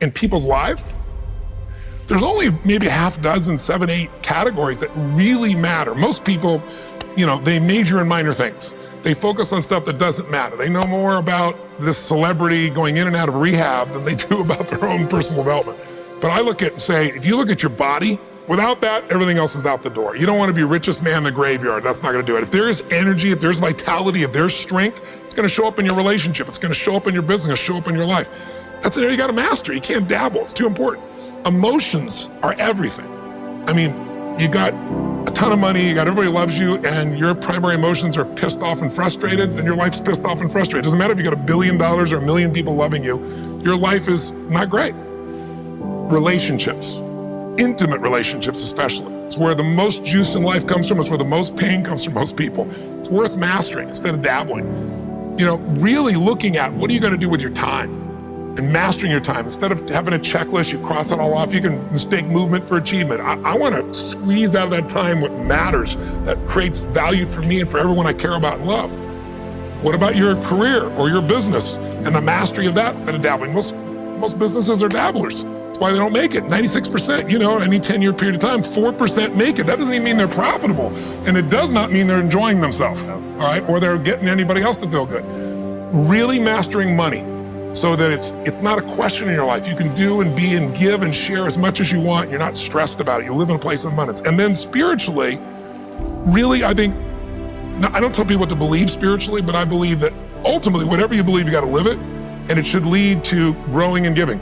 in people's lives, there's only maybe a half dozen, 7, 8 categories that really matter. Most people, they major in minor things. They focus on stuff that doesn't matter. They know more about this celebrity going in and out of rehab than they do about their own personal development. But I look at and say, if you look at your body, without that, everything else is out the door. You don't want to be richest man in the graveyard. That's not going to do it. If there is energy, if there's vitality, if there's strength, it's going to show up in your relationship. It's going to show up in your business, it's going to show up in your life. That's an area you got to master. You can't dabble. It's too important. Emotions are everything. I mean, you got a ton of money, everybody loves you, and your primary emotions are pissed off and frustrated, then your life's pissed off and frustrated. It doesn't matter if you got $1 billion or 1 million people loving you, your life is not great. Relationships, intimate relationships especially. It's where the most juice in life comes from. It's where the most pain comes from most people. It's worth mastering instead of dabbling. Really looking at what are you going to do with your time and mastering your time. Instead of having a checklist, you cross it all off. You can mistake movement for achievement. I want to squeeze out of that time what matters, that creates value for me and for everyone I care about and love. What about your career or your business and the mastery of that instead of dabbling? Most businesses are dabblers. That's why they don't make it. 96%, any 10-year period of time, 4% make it. That doesn't even mean they're profitable. And it does not mean they're enjoying themselves, all right? Or they're getting anybody else to feel good. Really mastering money so that it's not a question in your life. You can do and be and give and share as much as you want. You're not stressed about it. You live in a place of abundance. And then spiritually, really, I think, I don't tell people what to believe spiritually, but I believe that ultimately, whatever you believe, you got to live it. And it should lead to growing and giving.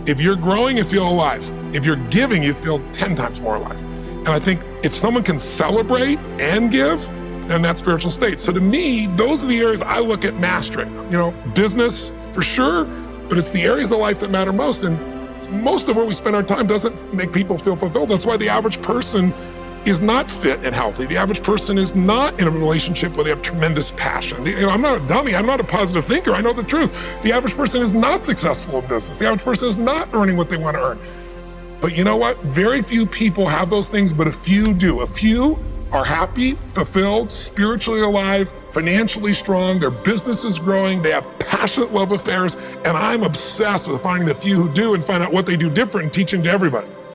If you're growing, you feel alive. If you're giving, you feel 10 times more alive. And I think if someone can celebrate and give, then that's spiritual state. So to me, those are the areas I look at mastering. Business for sure, but it's the areas of life that matter most. And most of where we spend our time doesn't make people feel fulfilled. That's why the average person is not fit and healthy. The average person is not in a relationship where they have tremendous passion. I'm not a dummy. I'm not a positive thinker. I know the truth. The average person is not successful in business. The average person is not earning what they want to earn. But you know what? Very few people have those things, but a few do. A few are happy, fulfilled, spiritually alive, financially strong, their business is growing, they have passionate love affairs, and I'm obsessed with finding the few who do and find out what they do different and teaching to everybody.